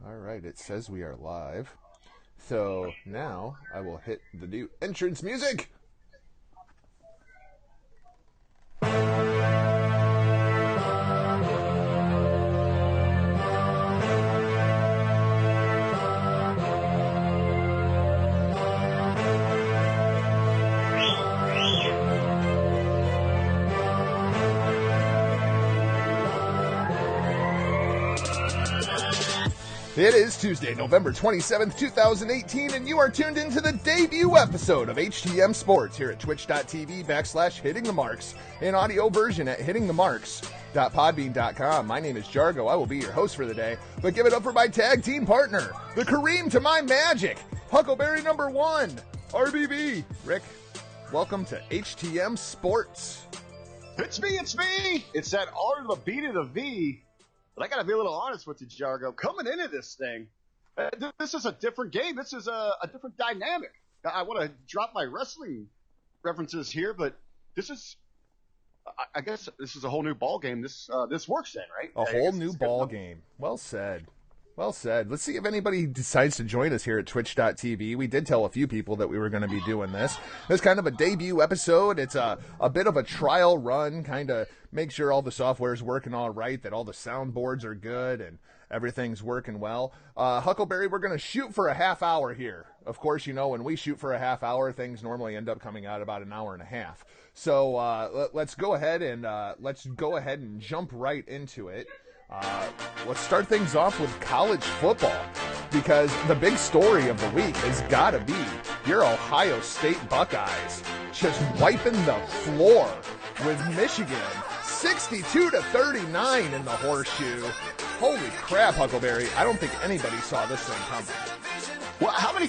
All right, it says we are live. So now I will hit the new entrance music. It is Tuesday, November 27th, 2018, and you are tuned into the debut episode of HTM Sports here at twitch.tv/hittingthemarks, an audio version at hittingthemarks.podbean.com. My name is Jargo. I will be your host for the day, but give it up for my tag team partner, the Kareem to my magic, Huckleberry number one, RBB. Rick, welcome to HTM Sports. It's me. It's that R to the B to the V. But I got to be a little honest with you, Jargo. Coming into this thing, this is a different game. This is a different dynamic. I want to drop my wrestling references here, but this is, I guess, this is a whole new ball game. This works then, right? A whole new ball game. Well said. Well said. Let's see if anybody decides to join us here at twitch.tv. We did tell a few people that we were going to be doing this. It's kind of a debut episode. It's a bit of a trial run, kind of make sure all the software is working all right, that all the soundboards are good and everything's working well. Huckleberry, we're going to shoot for a half hour here. Of course, you know, when we shoot for a half hour, things normally end up coming out about an hour and a half. So let's go ahead and jump right into it. Let's start things off with college football, because the big story of the week has got to be your Ohio State Buckeyes just wiping the floor with Michigan, 62-39 in the horseshoe. Holy crap, Huckleberry. I don't think anybody saw this thing coming. Well, how many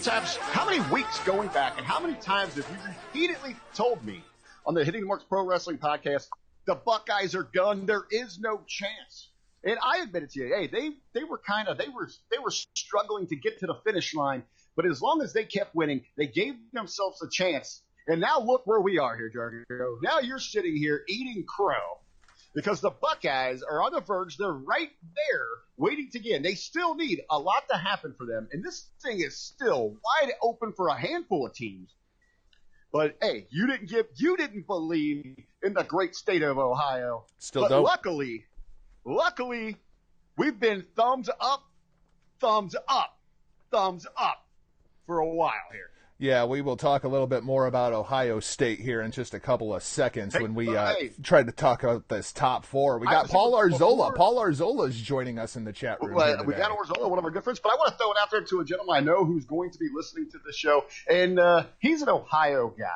weeks going back, and how many times have you repeatedly told me on the Hitting the Marks Pro Wrestling podcast, the Buckeyes are done, there is no chance. And I admit it to you, hey, they were struggling to get to the finish line, but as long as they kept winning, they gave themselves a chance. And now look where we are here, Jargo. Now you're sitting here eating crow because the Buckeyes are on the verge. They're right there waiting to get in. They still need a lot to happen for them, and this thing is still wide open for a handful of teams. But hey, you didn't believe in the great state of Ohio. Still don't. Luckily, we've been thumbs up for a while here. Yeah, we will talk a little bit more about Ohio State here in just a couple of seconds when we try to talk about this top four. We got Paul Arzola. Paul Arzola is joining us in the chat room. We got Arzola, one of our good friends, but I want to throw it out there to a gentleman I know who's going to be listening to the show, and he's an Ohio guy,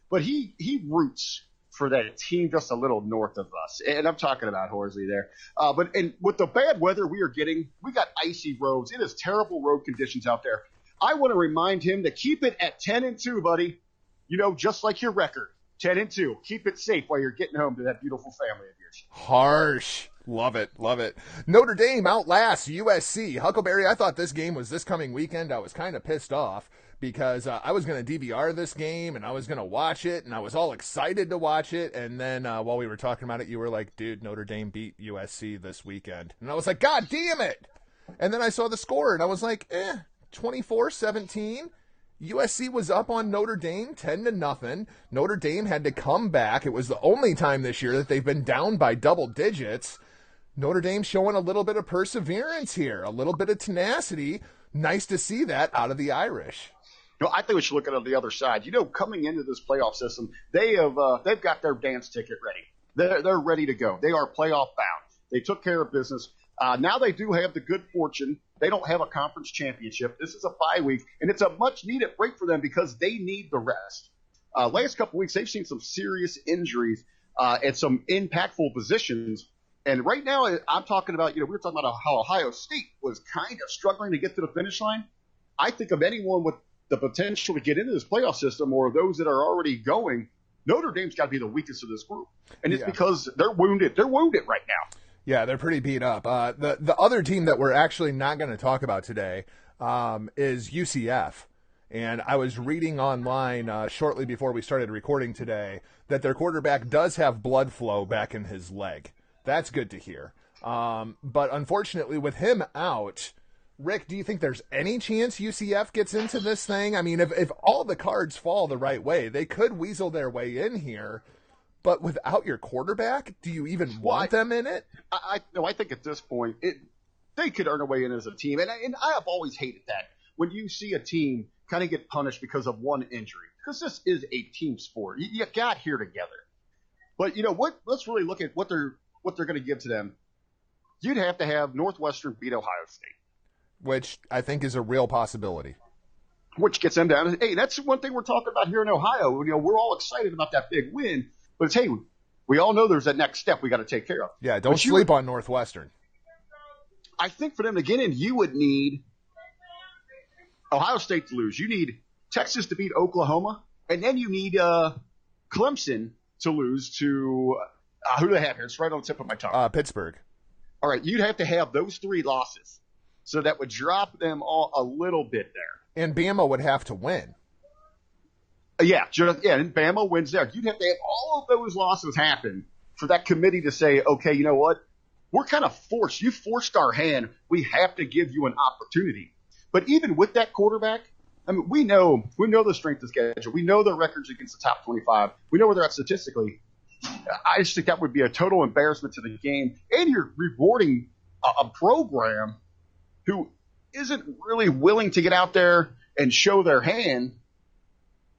but he roots for that team just a little north of us. And I'm talking about Horsley there. But with the bad weather we are getting, we got icy roads. It is terrible road conditions out there. I want to remind him to keep it at 10-2, buddy. You know, just like your record, 10-2. Keep it safe while you're getting home to that beautiful family of yours. Harsh. Love it. Notre Dame outlasts USC. Huckleberry, I thought this game was this coming weekend. I was kind of pissed off because I was going to DVR this game and I was going to watch it and I was all excited to watch it. And then while we were talking about it, you were like, dude, Notre Dame beat USC this weekend. And I was like, God damn it. And then I saw the score and I was like, 24-17. USC was up on Notre Dame 10-0. Notre Dame had to come back. It was the only time this year that they've been down by double digits. Notre Dame showing a little bit of perseverance here, a little bit of tenacity. Nice to see that out of the Irish. You know, I think we should look at it on the other side. You know, coming into this playoff system, they've got their dance ticket ready. They're ready to go. They are playoff bound. They took care of business. Now they do have the good fortune. They don't have a conference championship. This is a bye week, and it's a much-needed break for them because they need the rest. Last couple weeks, they've seen some serious injuries at some impactful positions. And right now, I'm talking about, we were talking about how Ohio State was kind of struggling to get to the finish line. I think of anyone with the potential to get into this playoff system or those that are already going, Notre Dame's got to be the weakest of this group. And it's because they're wounded. They're wounded right now. Yeah, they're pretty beat up. The other team that we're actually not going to talk about today is UCF. And I was reading online shortly before we started recording today that their quarterback does have blood flow back in his leg. That's good to hear. But unfortunately, with him out, Rick, do you think there's any chance UCF gets into this thing? I mean, if all the cards fall the right way, they could weasel their way in here. But without your quarterback, do you even want them in it? I think at this point, they could earn a way in as a team. And I have always hated that. When you see a team kind of get punished because of one injury. Because this is a team sport. You got here together. But, let's really look at what they're going to give to them. You'd have to have Northwestern beat Ohio State. Which I think is a real possibility. Which gets them down. Hey, that's one thing we're talking about here in Ohio. We're all excited about that big win. But it's, hey, we all know there's that next step we got to take care of. Yeah, don't sleep on Northwestern. I think for them to get in, you would need Ohio State to lose. You need Texas to beat Oklahoma. And then you need Clemson to lose to who do they have here? It's right on the tip of my tongue. Pittsburgh. All right, you'd have to have those 3 losses. So that would drop them all a little bit there. And Bama would have to win. Yeah, and Bama wins there. You'd have to have all of those losses happen for that committee to say, okay, you know what? We're kind of forced. You forced our hand. We have to give you an opportunity. But even with that quarterback, I mean, we know the strength of schedule. We know their records against the top 25. We know where they're at statistically. I just think that would be a total embarrassment to the game. And you're rewarding a program who isn't really willing to get out there and show their hand.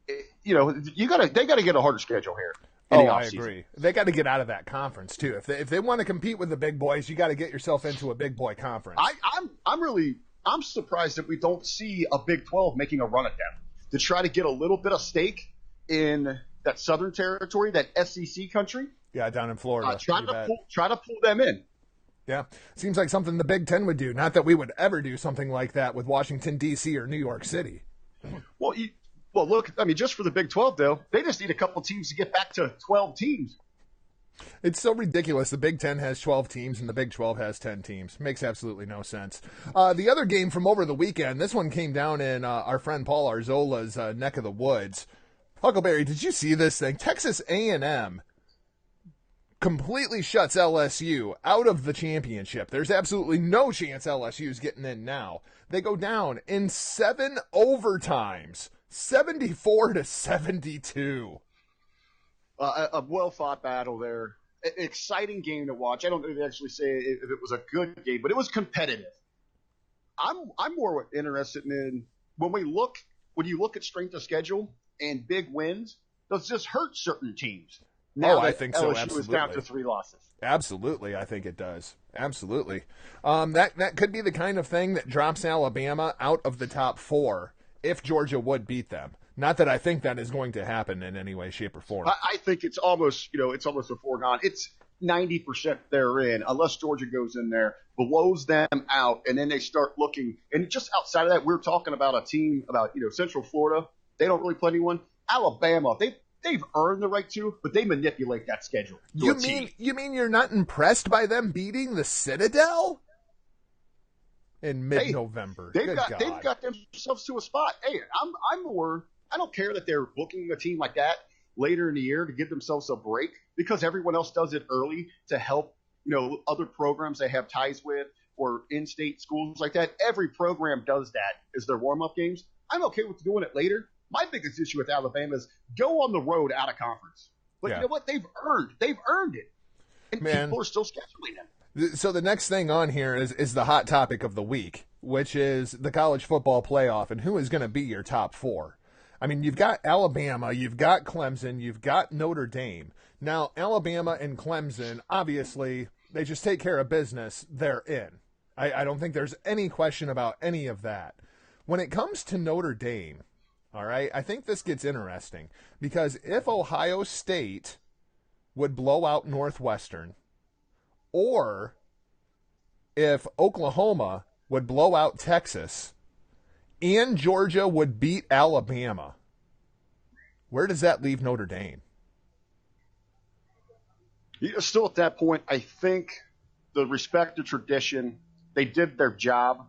They got to get a harder schedule here. I agree. They got to get out of that conference too. If they want to compete with the big boys, you got to get yourself into a big boy conference. I'm surprised that we don't see a Big 12 making a run at them to try to get a little bit of stake in that Southern territory, that SEC country. Yeah, down in Florida. Try to pull them in. Yeah, seems like something the Big Ten would do. Not that we would ever do something like that with Washington, D.C. or New York City. Well, look, I mean, just for the Big 12, though, they just need a couple teams to get back to 12 teams. It's so ridiculous. The Big Ten has 12 teams and the Big 12 has 10 teams. Makes absolutely no sense. The other game from over the weekend, this one came down in our friend Paul Arzola's neck of the woods. Huckleberry, did you see this thing? Texas A&M completely shuts LSU out of the championship. There's absolutely no chance LSU's getting in now. They go down in 7 overtimes, 74-72. A well-fought battle there. Exciting game to watch. I don't actually say if it was a good game, but it was competitive. I'm more interested in when you look at strength of schedule and big wins, does this hurt certain teams? Now I think so. LSU Absolutely. is down to 3 losses. Absolutely, I think it does. Absolutely. That could be the kind of thing that drops Alabama out of the top 4 if Georgia would beat them. Not that I think that is going to happen in any way, shape, or form. I think it's almost a foregone. It's 90% they're in, unless Georgia goes in there, blows them out, and then they start looking. And just outside of that, we're talking about a team Central Florida. They don't really play anyone. Alabama, they've earned the right to, but they manipulate that schedule. You mean you're not impressed by them beating the Citadel in mid-November? They've got themselves to a spot. Hey, I'm more. I don't care that they're booking a team like that later in the year to give themselves a break because everyone else does it early to help other programs they have ties with or in-state schools like that. Every program does that as their warm-up games. I'm okay with doing it later. My biggest issue with Alabama is go on the road out of conference. But You know what? They've earned it. And people are still scheduling them. So the next thing on here is the hot topic of the week, which is the college football playoff and who is going to be your top 4. I mean, you've got Alabama, you've got Clemson, you've got Notre Dame. Now, Alabama and Clemson, obviously, they just take care of business. They're in. I don't think there's any question about any of that. When it comes to Notre Dame, all right, I think this gets interesting because if Ohio State would blow out Northwestern or if Oklahoma would blow out Texas and Georgia would beat Alabama, where does that leave Notre Dame? Still at that point, I think the respect, the tradition, they did their job.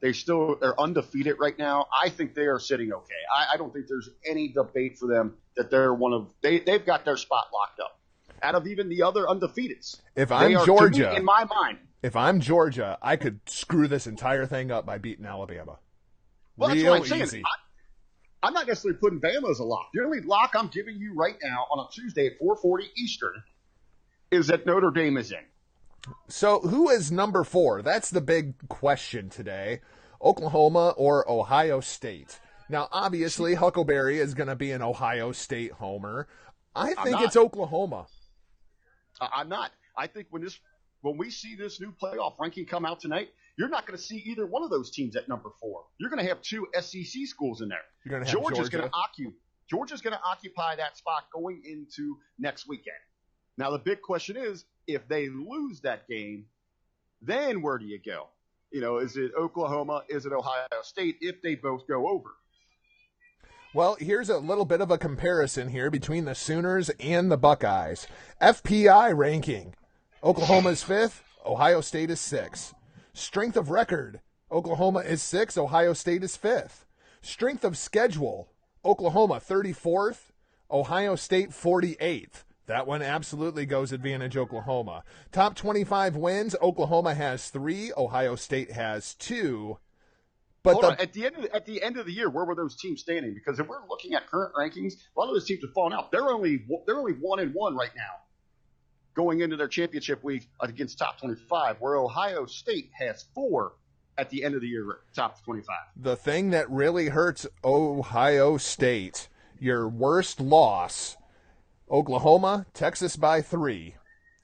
They're undefeated right now. I think they are sitting okay. I don't think there's any debate for them that they've got their spot locked up. Out of even the other undefeateds. If I'm Georgia, in my mind, If I'm Georgia, I could screw this entire thing up by beating Alabama. Well, that's Real what I'm saying. easy. I'm not necessarily putting Bama as a lock. The only lock I'm giving you right now on a Tuesday at 4:40 Eastern is that Notre Dame is in. So who is number 4? That's the big question today. Oklahoma or Ohio State? Now, obviously, Huckleberry is going to be an Ohio State homer. I think it's Oklahoma. I'm not. I think when we see this new playoff ranking come out tonight, you're not going to see either one of those teams at number 4. You're going to have 2 SEC schools in there. You're going to have Georgia's going to occupy that spot going into next weekend. Now, the big question is, if they lose that game, then where do you go? Is it Oklahoma? Is it Ohio State if they both go over? Well, here's a little bit of a comparison here between the Sooners and the Buckeyes. FPI ranking. Oklahoma's 5th, Ohio State is 6th. Strength of record, Oklahoma is 6th, Ohio State is 5th. Strength of schedule, Oklahoma 34th, Ohio State 48th. That one absolutely goes advantage Oklahoma. Top 25 wins, Oklahoma has 3, Ohio State has 2. But at the end of the year, where were those teams standing? Because if we're looking at current rankings, a lot of those teams have fallen out. They're only 1-1 right now, going into their championship week against top 25, where Ohio State has 4 at the end of the year, top 25. The thing that really hurts Ohio State, your worst loss, Oklahoma, Texas by 3.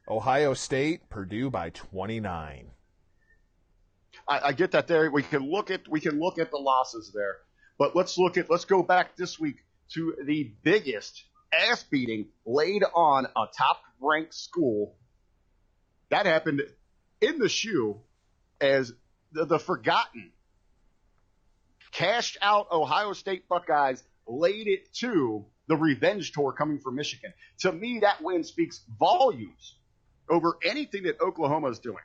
Ohio State, Purdue by 29. I get that there. We can look at the losses there, but let's go back this week to the biggest ass beating laid on a top ranked school. That happened in the shoe as the forgotten cashed out Ohio State Buckeyes laid it to the revenge tour coming from Michigan. To me, that win speaks volumes over anything that Oklahoma is doing.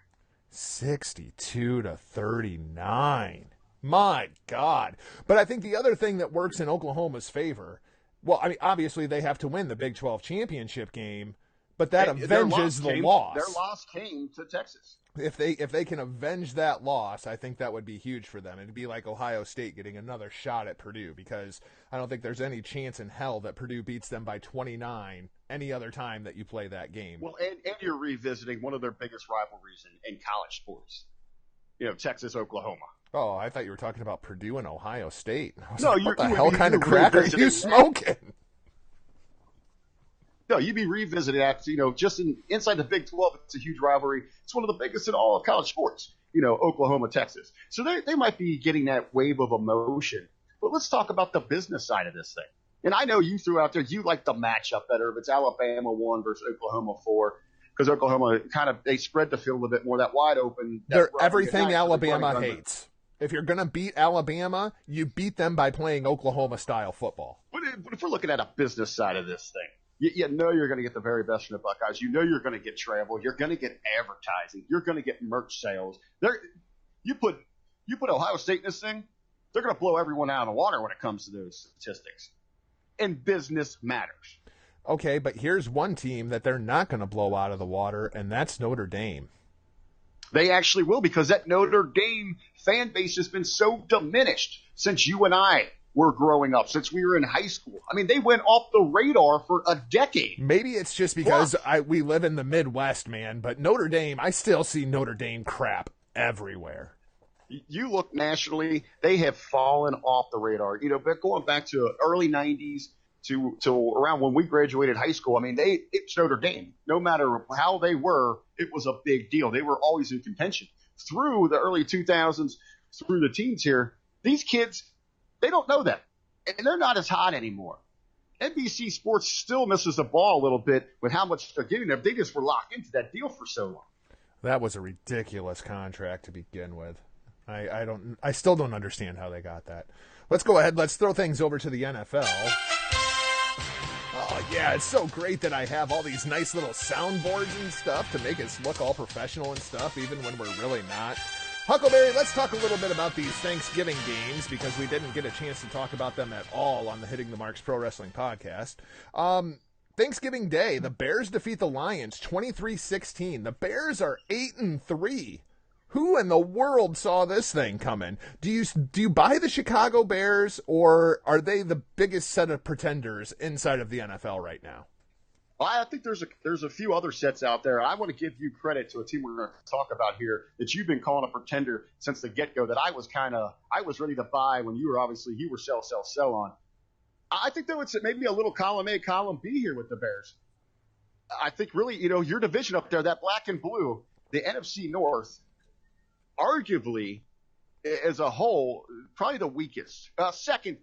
62-39. My God. But I think the other thing that works in Oklahoma's favor, well, I mean, obviously they have to win the Big 12 championship game, but that avenges the loss. Their loss came to Texas. If they can avenge that loss, I think that would be huge for them. It'd be like Ohio State getting another shot at Purdue, because I don't think there's any chance in hell that Purdue beats them by 29 any other time that you play that game. Well, and you're revisiting one of their biggest rivalries in college sports, Texas, Oklahoma. Oh, I thought you were talking about Purdue and Ohio State. What the hell kind of crack are you smoking? No, you'd be revisiting that. Just inside the Big 12, it's a huge rivalry. It's one of the biggest in all of college sports, Oklahoma, Texas. So they might be getting that wave of emotion. But let's talk about the business side of this thing. And I know you threw out there, you like the matchup better if it's Alabama 1 versus Oklahoma 4, because Oklahoma they spread the field a bit more, that wide open. They're everything Alabama hates. If you're going to beat Alabama, you beat them by playing Oklahoma-style football. But if we're looking at a business side of this thing, you know you're going to get the very best from the Buckeyes. You know you're going to get travel. You're going to get advertising. You're going to get merch sales. You put Ohio State in this thing, they're going to blow everyone out of the water when it comes to those statistics. And business matters. Okay, but here's one team that they're not going to blow out of the water, and that's Notre Dame. They actually will, because that Notre Dame fan base has been so diminished since you and I were growing up, since we were in high school. I mean, they went off the radar for a decade. Maybe it's just because we live in the Midwest, man, but Notre Dame, I still see Notre Dame crap everywhere. You look nationally, they have fallen off the radar. But going back to early 90s to around when we graduated high school, I mean, it's Notre Dame. No matter how they were, it was a big deal. They were always in contention. Through the early 2000s, through the teens here, these kids, they don't know that. And they're not as hot anymore. NBC Sports still misses the ball a little bit with how much they're giving them. They just were locked into that deal for so long. That was a ridiculous contract to begin with. I still don't understand how they got that. Let's go ahead. Let's throw things over to the NFL. Oh, yeah, it's so great that I have all these nice little soundboards and stuff to make us look all professional and stuff, even when we're really not. Huckleberry, let's talk a little bit about these Thanksgiving games, because we didn't get a chance to talk about them at all on the Hitting the Marks Pro Wrestling podcast. Thanksgiving Day, the Bears defeat the Lions 23-16. The Bears are 8-3. Who in the world saw this thing coming? Do you buy the Chicago Bears, or are they the biggest set of pretenders inside of the NFL right now? Well, I think there's a few other sets out there. I want to give you credit to a team we're going to talk about here that you've been calling a pretender since the get-go, that I was ready to buy when you were sell on. I think though it's maybe a little column A, column B here with the Bears. I think really, your division up there, that black and blue, the NFC North, arguably as a whole, probably the weakest, second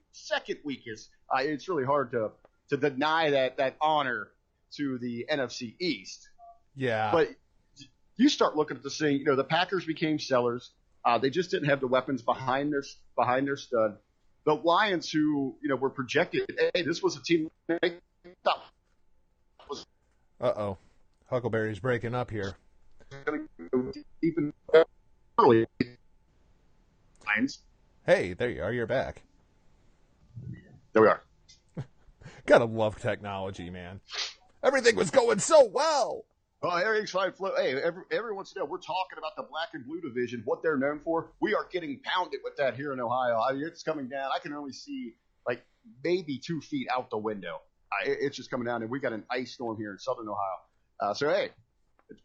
weakest. It's really hard to deny that honor to the NFC East. Yeah. But you start looking at this thing, the Packers became sellers. They just didn't have the weapons behind their stud. The Lions, who, were projected, hey, this was a team that was Huckleberry's breaking up here. Even early. Lions. Hey, there you are. You're back. There we are. Gotta love technology, man. Everything was going so well. Oh, everything's fine. Hey, every once in a while, we're talking about the black and blue division, what they're known for. We are getting pounded with that here in Ohio. It's coming down. I can only see like maybe 2 feet out the window. It's just coming down, and we got an ice storm here in southern Ohio. So, hey,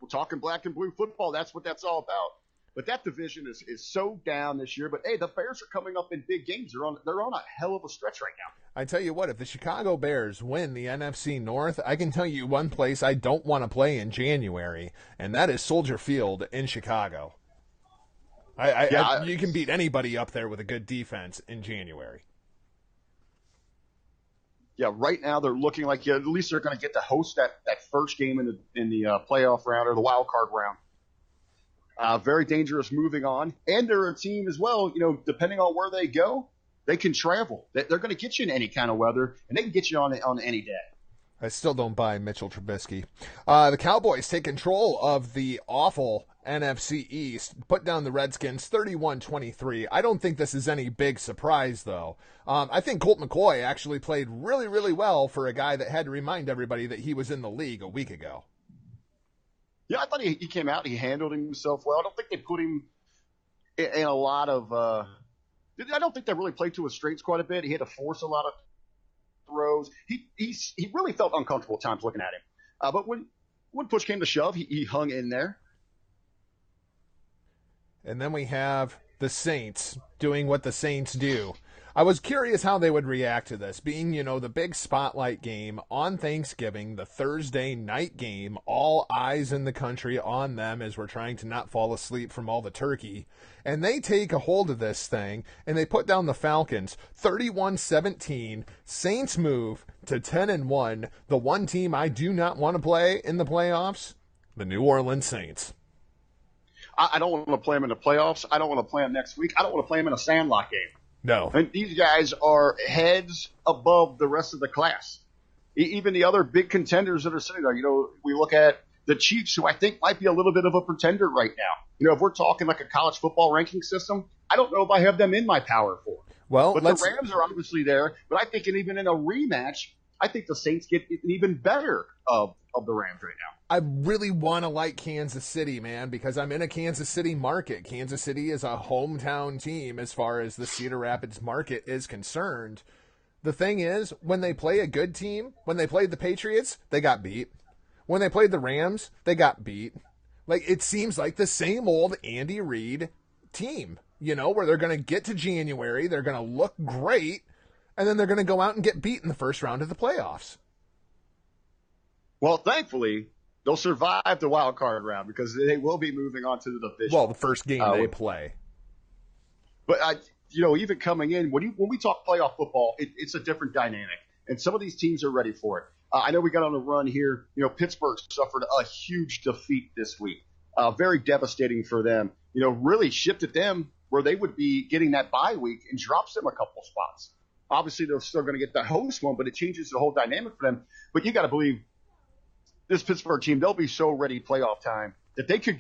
we're talking black and blue football. That's what that's all about. But that division is so down this year. But, hey, the Bears are coming up in big games. They're on a hell of a stretch right now. I tell you what, if the Chicago Bears win the NFC North, I can tell you one place I don't want to play in January, and that is Soldier Field in Chicago. You can beat anybody up there with a good defense in January. Yeah, right now they're looking like at least they're going to get to host that first game in the playoff round or the wild card round. Very dangerous moving on. And they're a team as well, depending on where they go, they can travel. They're going to get you in any kind of weather, and they can get you on any day. I still don't buy Mitchell Trubisky. The Cowboys take control of the awful NFC East, put down the Redskins 31-23. I don't think this is any big surprise, though. I think Colt McCoy actually played really, really well for a guy that had to remind everybody that he was in the league a week ago. Yeah, I thought he came out. He handled himself well. I don't think they put him in a lot of I don't think they really played to his strengths quite a bit. He had to force a lot of throws. He really felt uncomfortable at times looking at him. But when push came to shove, he hung in there. And then we have the Saints doing what the Saints do. I was curious how they would react to this, being, the big spotlight game on Thanksgiving, the Thursday night game, all eyes in the country on them as we're trying to not fall asleep from all the turkey. And they take a hold of this thing, and they put down the Falcons 31-17. Saints move to 10-1. The one team I do not want to play in the playoffs, the New Orleans Saints. I don't want to play them in the playoffs. I don't want to play them next week. I don't want to play them in a sandlot game. No. And these guys are heads above the rest of the class. Even the other big contenders that are sitting there, we look at the Chiefs, who I think might be a little bit of a pretender right now. If we're talking like a college football ranking system, I don't know if I have them in my power for. Well, but the Rams are obviously there. But I think even in a rematch, I think the Saints get even better of the Rams right now. I really want to like Kansas City, man, because I'm in a Kansas City market. Kansas City is a hometown team as far as the Cedar Rapids market is concerned. The thing is, when they play a good team, when they played the Patriots, they got beat. When they played the Rams, they got beat. It seems like the same old Andy Reid team, where they're going to get to January, they're going to look great, and then they're going to go out and get beat in the first round of the playoffs. Well, thankfully, they'll survive the wild card round because they will be moving on to the division. Well, the first game they play. But, even coming in, when we talk playoff football, it's a different dynamic. And some of these teams are ready for it. I know we got on a run here. Pittsburgh suffered a huge defeat this week. Very devastating for them. Really shifted them where they would be getting that bye week and drops them a couple spots. Obviously, they're still going to get the host one, but it changes the whole dynamic for them. But you got to believe this Pittsburgh team, they'll be so ready playoff time that they could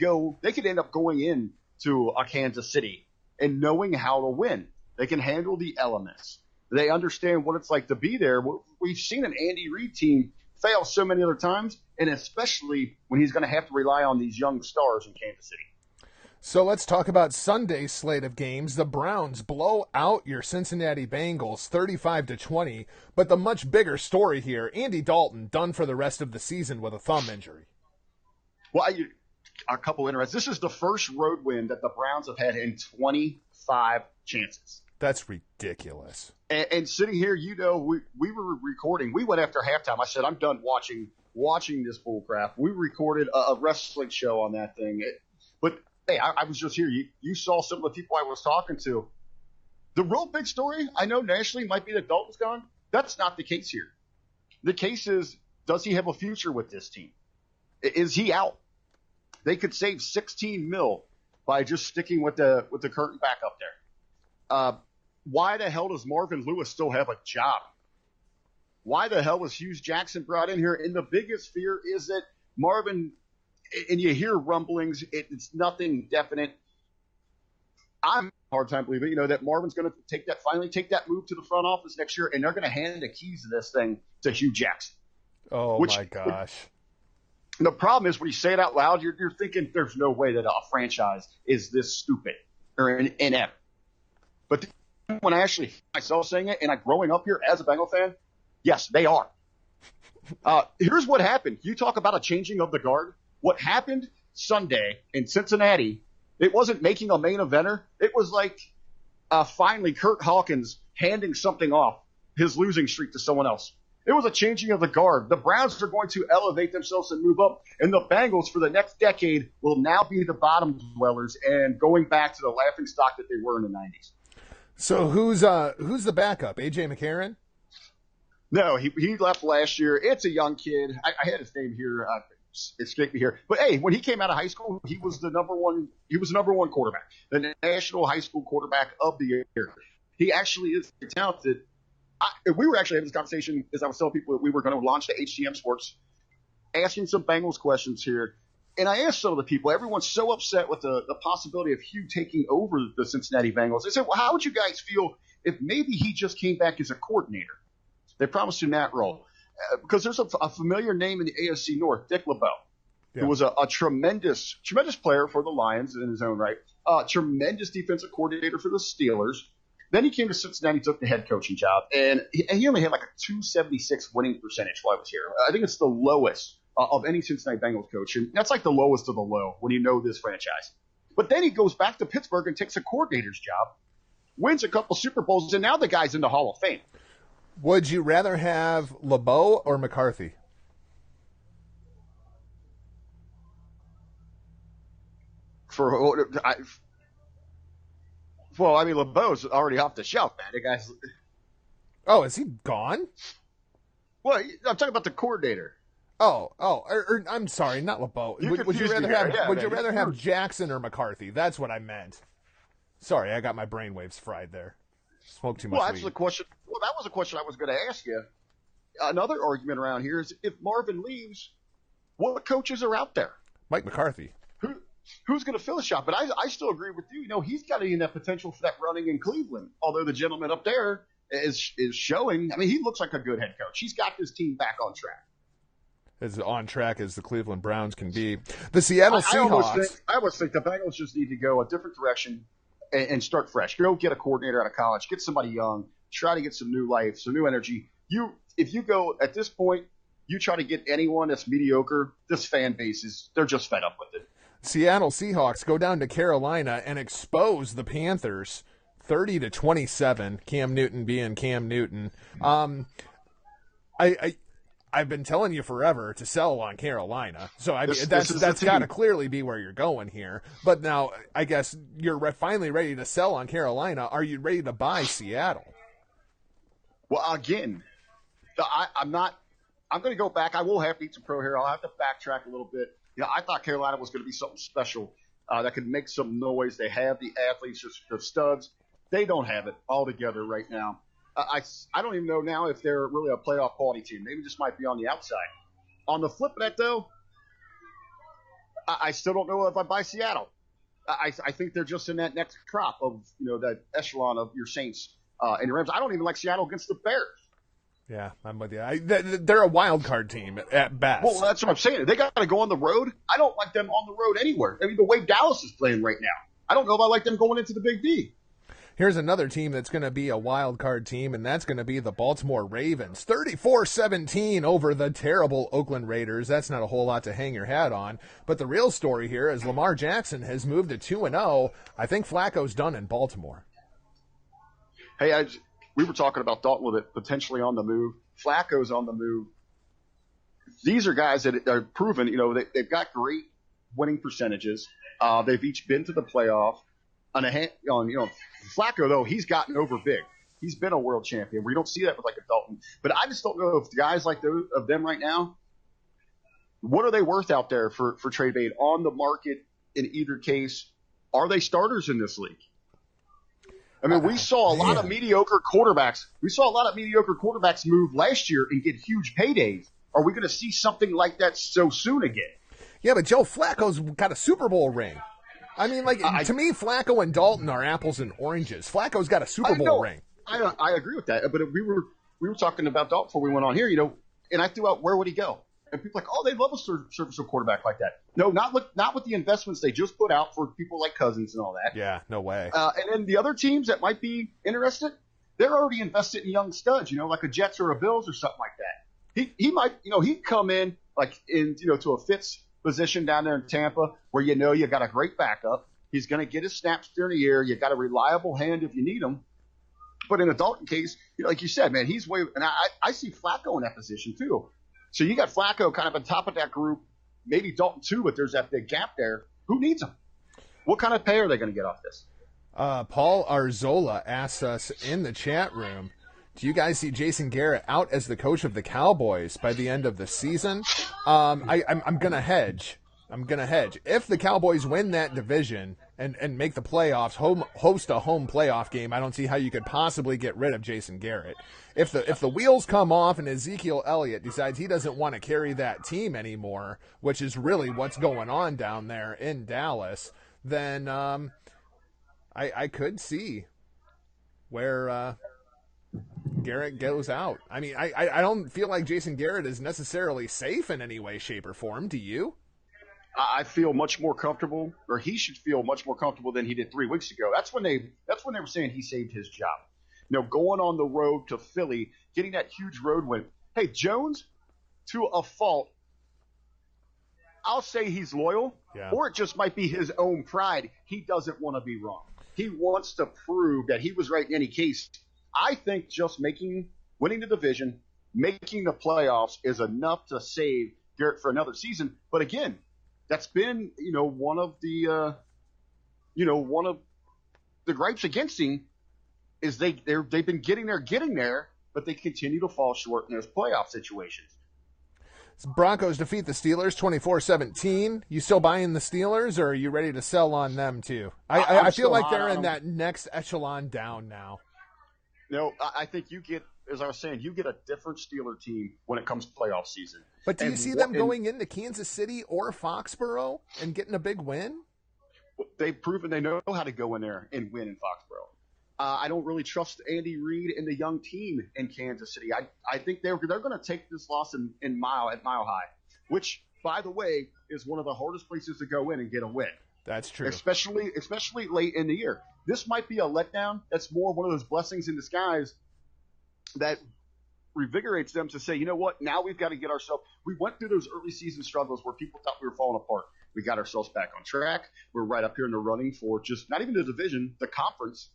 end up going into a Kansas City and knowing how to win. They can handle the elements. They understand what it's like to be there. We've seen an Andy Reid team fail so many other times, and especially when he's going to have to rely on these young stars in Kansas City. So let's talk about Sunday's slate of games. The Browns blow out your Cincinnati Bengals 35-20, but the much bigger story here, Andy Dalton done for the rest of the season with a thumb injury. Well, a couple interests. This is the first road win that the Browns have had in 25 chances. That's ridiculous. And sitting here, we were recording. We went after halftime. I said, I'm done watching this bullcrap. We recorded a wrestling show on that thing. But hey, I was just here. You saw some of the people I was talking to. The real big story, I know nationally, might be that Dalton's gone. That's not the case here. The case is, does he have a future with this team? Is he out? They could save $16 million by just sticking with the current backup there. Why the hell does Marvin Lewis still have a job? Why the hell was Hughes Jackson brought in here? And the biggest fear is that Marvin, and you hear rumblings, it's nothing definite. I'm having a hard time believing, that Marvin's going to finally take that move to the front office next year, and they're going to hand the keys to this thing to Hugh Jackson. Oh, my gosh. The problem is when you say it out loud, you're thinking there's no way that a franchise is this stupid or inept. But when I actually hear myself saying it, and I'm growing up here as a Bengal fan, yes, they are. Here's what happened. You talk about a changing of the guard. What happened Sunday in Cincinnati, it wasn't making a main eventer. It was like finally Kurt Hawkins handing something off, his losing streak, to someone else. It was a changing of the guard. The Browns are going to elevate themselves and move up, and the Bengals for the next decade will now be the bottom dwellers and going back to the laughingstock that they were in the 90s. So who's the backup? A.J. McCarron? No, he left last year. It's a young kid. I had his name here. Escaped me here. But hey, when he came out of high school, he was the number one quarterback, the national high school quarterback of the year. He actually is talented. We were actually having this conversation as I was telling people that we were going to launch the HTM Sports, asking some Bengals questions here. And I asked some of the people, everyone's so upset with the possibility of Hugh taking over the Cincinnati Bengals. They said, well, how would you guys feel if maybe he just came back as a coordinator? They promised him that role. Because there's a familiar name in the AFC North, Dick LeBeau, who was a tremendous player for the Lions in his own right, tremendous defensive coordinator for the Steelers. Then he came to Cincinnati, took the head coaching job, and he only had like a 276 winning percentage while I was here. I think it's the lowest of any Cincinnati Bengals coach, and that's like the lowest of the low when you know this franchise. But then he goes back to Pittsburgh and takes a coordinator's job, wins a couple Super Bowls, and now the guy's in the Hall of Fame. Would you rather have LeBeau or McCarthy? Well, I mean, LeBeau's already off the shelf, man. The guy's. Oh, is he gone? Well, I'm talking about the coordinator. I'm sorry, not LeBeau. Would you rather have Jackson or McCarthy? That's what I meant. Sorry, I got my brainwaves fried there. Smoked too much weed. The question. Well, that was a question I was going to ask you. Another argument around here is if Marvin leaves, what coaches are out there? Mike McCarthy. Who's going to fill the shot? But I still agree with you. He's got that potential for that running in Cleveland. Although the gentleman up there is showing. I mean, he looks like a good head coach. He's got this team back on track. As on track as the Cleveland Browns can be. The Seattle Seahawks. I almost think the Bengals just need to go a different direction and start fresh. Go get a coordinator out of college. Get somebody young. Try to get some new life, some new energy. If you go at this point, you try to get anyone that's mediocre, this fan base they're just fed up with it. Seattle Seahawks go down to Carolina and expose the Panthers 30-27. Cam Newton being Cam Newton. I've been telling you forever to sell on Carolina. So that's got to clearly be where you're going here. But now I guess you're finally ready to sell on Carolina. Are you ready to buy Seattle? Well, again, I'm not. I'm going to go back. I will have to eat some pro here. I'll have to backtrack a little bit. I thought Carolina was going to be something special that could make some noise. They have the athletes, the studs. They don't have it all together right now. I don't even know now if they're really a playoff quality team. Maybe just might be on the outside. On the flip of that, though, I still don't know if I buy Seattle. I think they're just in that next crop of that echelon of your Saints and your Rams. I don't even like Seattle against the Bears. Yeah, I'm with you. They're a wild card team at best. Well, that's what I'm saying. They got to go on the road. I don't like them on the road anywhere. I mean, the way Dallas is playing right now, I don't know if I like them going into the Big D. Here's another team that's going to be a wild card team, and that's going to be the Baltimore Ravens. 34-17 over the terrible Oakland Raiders. That's not a whole lot to hang your hat on. But the real story here is Lamar Jackson has moved to 2-0. I think Flacco's done in Baltimore. Hey, we were talking about Dalton with it potentially on the move. Flacco's on the move. These are guys that are proven, they've got great winning percentages. They've each been to the playoff. Flacco, though, he's gotten over big. He's been a world champion. We don't see that with like a Dalton. But I just don't know if guys like those of them right now, what are they worth out there for trade bait on the market in either case? Are they starters in this league? I mean, we saw a lot of mediocre quarterbacks. We saw a lot of mediocre quarterbacks move last year and get huge paydays. Are we going to see something like that so soon again? Yeah, but Joe Flacco's got a Super Bowl ring. I mean, to me, Flacco and Dalton are apples and oranges. Flacco's got a Super Bowl ring. I agree with that. But we were talking about Dalton before we went on here, and I threw out where would he go? And people are like, oh, they love a serviceable quarterback like that. No, not with the investments they just put out for people like Cousins and all that. Yeah, no way. And then the other teams that might be interested, they're already invested in young studs, like a Jets or a Bills or something like that. He might, he'd come in to a Fitz position down there in Tampa where you got a great backup. He's going to get his snaps during the year. You got a reliable hand if you need him. But in a Dalton case, like you said, man, he's way – and I see Flacco in that position too. So you got Flacco kind of on top of that group, maybe Dalton too, but there's that big gap there. Who needs him? What kind of pay are they going to get off this? Paul Arzola asks us in the chat room, do you guys see Jason Garrett out as the coach of the Cowboys by the end of the season? I'm going to hedge. If the Cowboys win that division and make the playoffs, host a home playoff game, I don't see how you could possibly get rid of Jason Garrett. If the wheels come off and Ezekiel Elliott decides he doesn't want to carry that team anymore, which is really what's going on down there in Dallas, then I could see where Garrett goes out. I mean, I don't feel like Jason Garrett is necessarily safe in any way, shape, or form. Do you? I feel much more comfortable, or he should feel much more comfortable than he did 3 weeks ago. That's when they were saying he saved his job. Going on the road to Philly, getting that huge road win. Hey, Jones, to a fault, I'll say he's loyal, or it just might be his own pride. He doesn't want to be wrong. He wants to prove that he was right in any case. I think just winning the division, making the playoffs is enough to save Garrett for another season. But again, that's been, one of the gripes against him is they've been getting there, but they continue to fall short in those playoff situations. Broncos defeat the Steelers 24-17. You still buying the Steelers, or are you ready to sell on them too? I feel like they're in that next echelon down now. No, I think as I was saying, you get a different Steeler team when it comes to playoff season. But do you see them going into Kansas City or Foxborough and getting a big win? They've proven they know how to go in there and win in Foxborough. I don't really trust Andy Reid and the young team in Kansas City. I think they're going to take this loss at Mile High, which, by the way, is one of the hardest places to go in and get a win. That's true. Especially late in the year. This might be a letdown. That's more one of those blessings in disguise that revigorates them to say, you know what, now we've got to get ourselves – we went through those early season struggles where people thought we were falling apart. We got ourselves back on track. We're right up here in the running for just not even the division, the conference.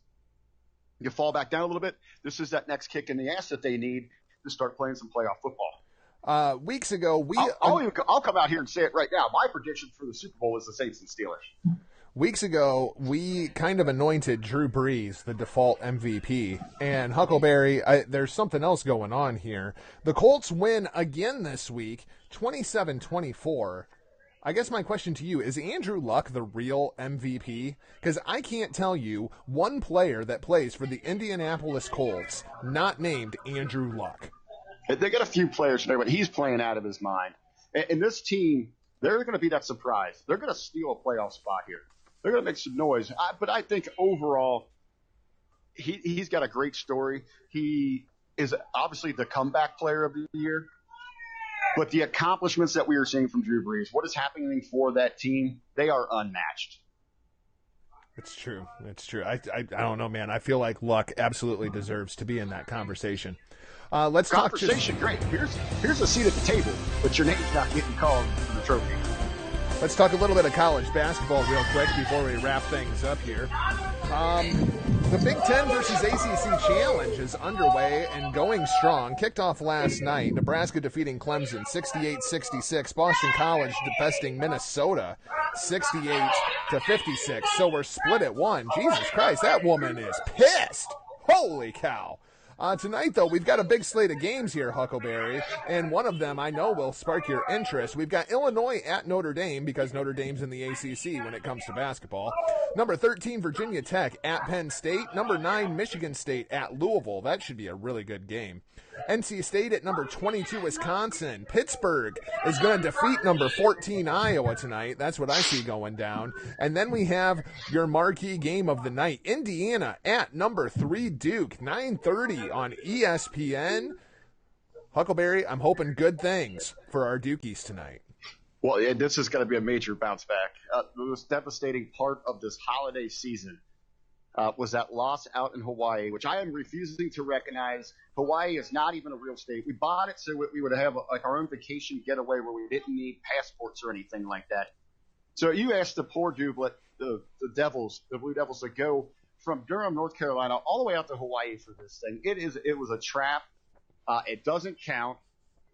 You fall back down a little bit. This is that next kick in the ass that they need to start playing some playoff football. Weeks ago, I'll come out here and say it right now. My prediction for the Super Bowl is the Saints and Steelers. Weeks ago, we kind of anointed Drew Brees the default MVP. And Huckleberry, there's something else going on here. The Colts win again this week, 27-24. I guess my question to you, is Andrew Luck the real MVP? Because I can't tell you one player that plays for the Indianapolis Colts not named Andrew Luck. They got a few players there, but he's playing out of his mind. And this team, they're going to be that surprise. They're going to steal a playoff spot here. They're going to make some noise. But I think overall, he's got a great story. He is obviously the comeback player of the year. But the accomplishments that we are seeing from Drew Brees, what is happening for that team, they are unmatched. It's true. It's true. I don't know, man. I feel like Luck absolutely deserves to be in that conversation. Let's talk. Conversation, great. Here's a seat at the table, but your name's not getting called in the trophy. Let's talk a little bit of college basketball real quick before we wrap things up here. The Big Ten versus ACC Challenge is underway and going strong. Kicked off last night. Nebraska defeating Clemson 68-66. Boston College besting Minnesota 68-56. So we're split at 1. Jesus Christ, that woman is pissed. Holy cow. Tonight, though, we've got a big slate of games here, Huckleberry, and one of them I know will spark your interest. We've got Illinois at Notre Dame, because Notre Dame's in the ACC when it comes to basketball. Number 13, Virginia Tech at Penn State. Number 9, Michigan State at Louisville. That should be a really good game. NC State at number 22, Wisconsin. Pittsburgh is going to defeat number 14, Iowa tonight. That's what I see going down. And then we have your marquee game of the night, Indiana at number 3, Duke, 9:30 on ESPN. Huckleberry, I'm hoping good things for our Dukies tonight. Well, this is going to be a major bounce back. The most devastating part of this holiday season was that loss out in Hawaii, which I am refusing to recognize. Hawaii is not even a real state. We bought it so we would have like our own vacation getaway where we didn't need passports or anything like that. So you asked the poor doublet, the Blue Devils, to go from Durham, North Carolina, all the way out to Hawaii for this thing. It was a trap. It doesn't count.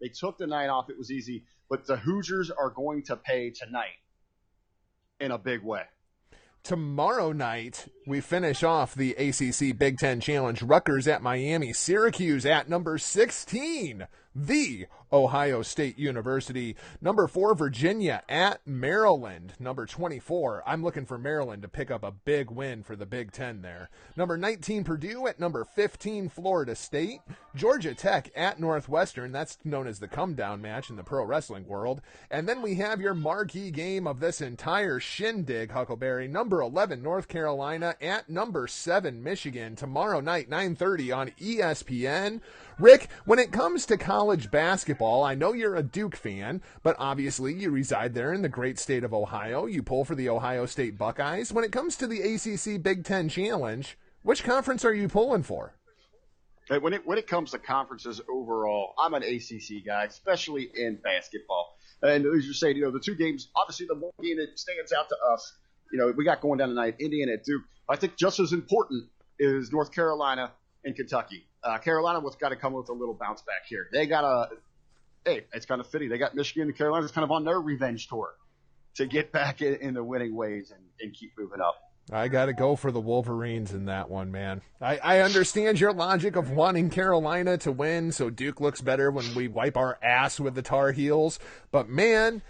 They took the night off. It was easy. But the Hoosiers are going to pay tonight in a big way. Tomorrow night, we finish off the ACC Big Ten Challenge. Rutgers at Miami. Syracuse at number 16, the Ohio State University. Number 4, Virginia at Maryland. Number 24, I'm looking for Maryland to pick up a big win for the Big Ten there. Number 19, Purdue at number 15, Florida State. Georgia Tech at Northwestern. That's known as the come-down match in the pro wrestling world. And then we have your marquee game of this entire shindig, Huckleberry. Number 11, North Carolina at number 7, Michigan. Tomorrow night, 9:30 on ESPN. Rick, when it comes to college basketball, I know you're a Duke fan, but obviously you reside there in the great state of Ohio. You pull for the Ohio State Buckeyes. When it comes to the ACC Big Ten Challenge, which conference are you pulling for? When it comes to conferences overall, I'm an ACC guy, especially in basketball. And as you say, the two games, obviously the one game that stands out to us, we got going down tonight, Indiana at Duke. I think just as important is North Carolina and Kentucky. Carolina was got to come with a little bounce back here. They got it's kind of fitting. They got Michigan and Carolina kind of on their revenge tour to get back in the winning ways and keep moving up. I got to go for the Wolverines in that one, man. I understand your logic of wanting Carolina to win so Duke looks better when we wipe our ass with the Tar Heels. But, man,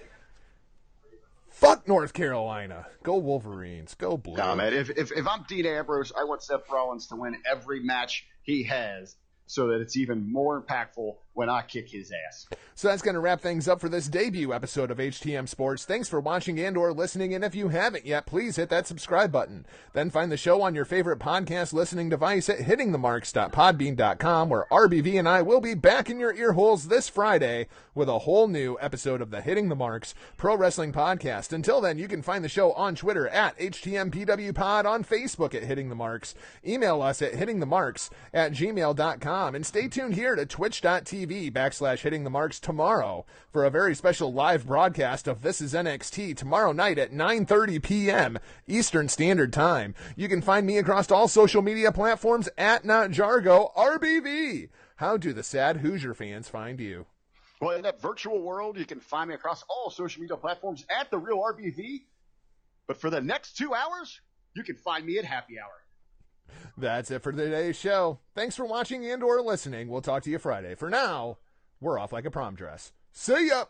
fuck North Carolina. Go Wolverines. Go Blue. Nah, man, if I'm Dean Ambrose, I want Seth Rollins to win every match he has so that it's even more impactful when I kick his ass. So that's going to wrap things up for this debut episode of HTM Sports. Thanks for watching and or listening, and if you haven't yet, please hit that subscribe button. Then find the show on your favorite podcast listening device at hittingthemarks.podbean.com, where RBV and I will be back in your ear holes this Friday with a whole new episode of the Hitting the Marks Pro Wrestling Podcast. Until then, you can find the show on Twitter at HTMPWPod, on Facebook at Hitting the Marks. Email us at hittingthemarks@gmail.com, and stay tuned here to twitch.tv/Hitting the Marks tomorrow for a very special live broadcast of This is NXT tomorrow night at 9:30 p.m. Eastern Standard Time. You can find me across all social media platforms at NotJargo RBV. How do the sad Hoosier fans find you? Well, in that virtual world, you can find me across all social media platforms at The Real RBV. But for the next 2 hours, you can find me at Happy Hour. That's it for today's show. Thanks for watching and or listening. We'll talk to you Friday. For now, we're off like a prom dress. See ya!